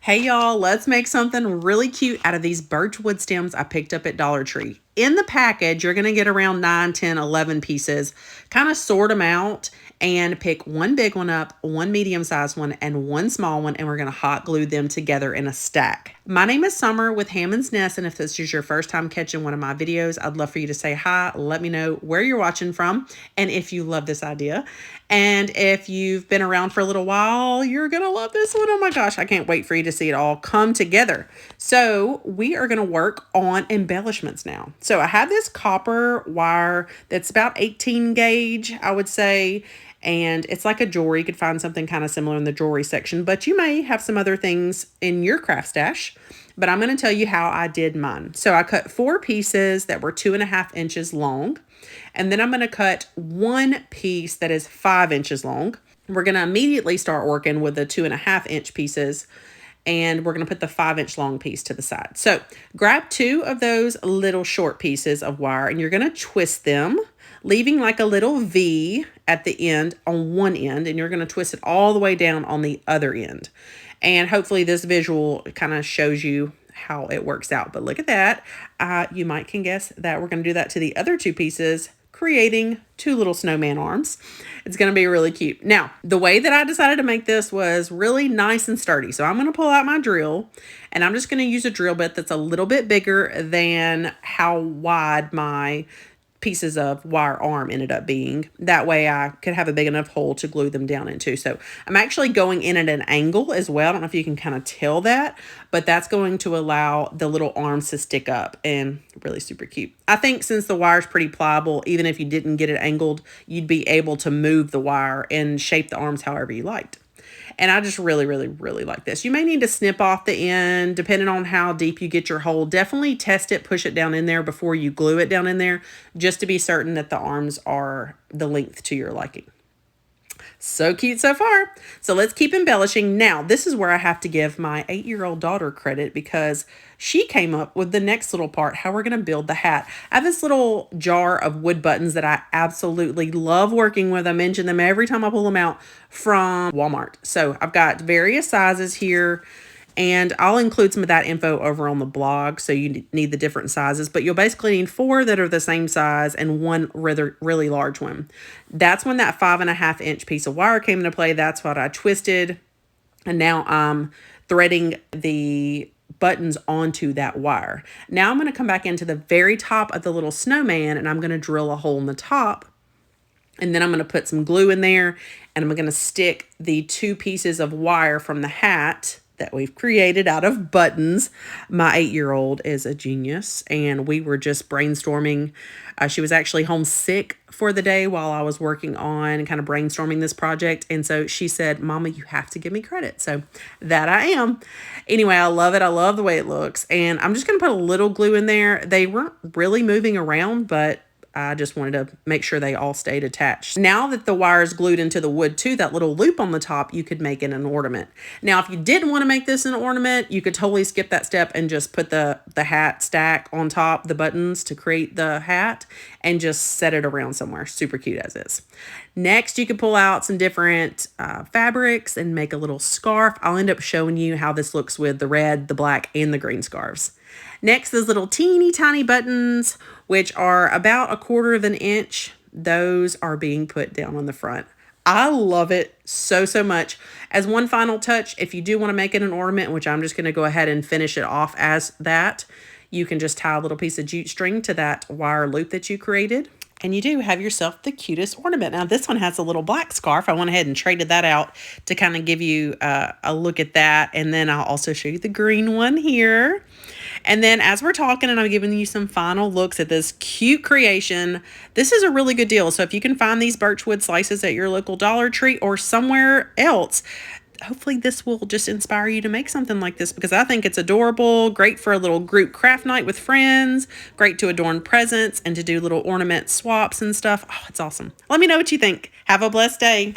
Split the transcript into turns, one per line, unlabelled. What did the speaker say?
Hey y'all, let's make something really cute out of these birch wood stems I picked up at Dollar Tree. In the package, you're going to get around 9, 10, 11 pieces. Kind of sort them out and pick one big one up, one medium-sized one, and one small one, and we're going to hot glue them together in a stack. My name is Summer with Hammond's Nest, and if this is your first time catching one of my videos, I'd love for you to say hi, let me know where you're watching from, and if you love this idea. And if you've been around for a little while, you're going to love this one. Oh my gosh, I can't wait for you to see it all come together. So we are going to work on embellishments now. So I have this copper wire that's about 18 gauge, I would say, and it's like a jewelry. You could find something kind of similar in the jewelry section, but you may have some other things in your craft stash. But I'm going to tell you how I did mine. So I cut 4 pieces that were 2.5 inches long. And then I'm going to cut one piece that is 5 inches long. We're going to immediately start working with the 2.5 inch pieces. And we're going to put the 5 inch long piece to the side. So grab 2 of those little short pieces of wire and you're going to twist them, leaving like a little V at the end on one end. And you're going to twist it all the way down on the other end. And hopefully this visual kind of shows you how it works out. But look at that. You might can guess that we're going to do that to the other 2 pieces, creating 2 little snowman arms. It's going to be really cute. Now, the way that I decided to make this was really nice and sturdy. So I'm going to pull out my drill and I'm just going to use a drill bit that's a little bit bigger than how wide my pieces of wire arm ended up being. That way I could have a big enough hole to glue them down into. So I'm actually going in at an angle as well. I don't know if you can kind of tell that, but that's going to allow the little arms to stick up and really super cute. I think since the wire is pretty pliable, even if you didn't get it angled, you'd be able to move the wire and shape the arms however you liked. And I just really like this. You may need to snip off the end depending on how deep you get your hole. Definitely test it, push it down in there before you glue it down in there, just to be certain that the arms are the length to your liking. So cute so far. So let's keep embellishing. Now, this is where I have to give my 8-year-old daughter credit because she came up with the next little part, how we're going to build the hat. I have this little jar of wood buttons that I absolutely love working with. I mention them every time I pull them out from Walmart. So I've got various sizes here. And I'll include some of that info over on the blog, so you need the different sizes. But you'll basically need 4 that are the same size and 1 really large one. That's when that 5.5 inch piece of wire came into play. That's what I twisted. And now I'm threading the buttons onto that wire. Now I'm going to come back into the very top of the little snowman, and I'm going to drill a hole in the top. And then I'm going to put some glue in there, and I'm going to stick the 2 pieces of wire from the hat that we've created out of buttons. My 8-year-old is a genius, and we were just brainstorming. She was actually homesick for the day while I was working on kind of brainstorming this project. And so she said, Mama, you have to give me credit. So that I am. Anyway, I love it. I love the way it looks. And I'm just going to put a little glue in there. They weren't really moving around, but I just wanted to make sure they all stayed attached. Now that the wire is glued into the wood too, that little loop on the top, you could make it an ornament. Now, if you didn't want to make this an ornament, you could totally skip that step and just put the hat stack on top, the buttons to create the hat, and just set it around somewhere. Super cute as is. Next, you could pull out some different fabrics and make a little scarf. I'll end up showing you how this looks with the red, the black, and the green scarves. Next, those little teeny tiny buttons, which are about 1/4 of an inch. Those are being put down on the front. I love it so much. As one final touch, if you do want to make it an ornament, which I'm just going to go ahead and finish it off as that, you can just tie a little piece of jute string to that wire loop that you created. And you do have yourself the cutest ornament. Now, this one has a little black scarf. I went ahead and traded that out to kind of give you a look at that. And then I'll also show you the green one here. And then as we're talking and I'm giving you some final looks at this cute creation, this is a really good deal. So if you can find these birch wood slices at your local Dollar Tree or somewhere else, hopefully this will just inspire you to make something like this, because I think it's adorable, great for a little group craft night with friends, great to adorn presents and to do little ornament swaps and stuff. Oh, it's awesome. Let me know what you think. Have a blessed day.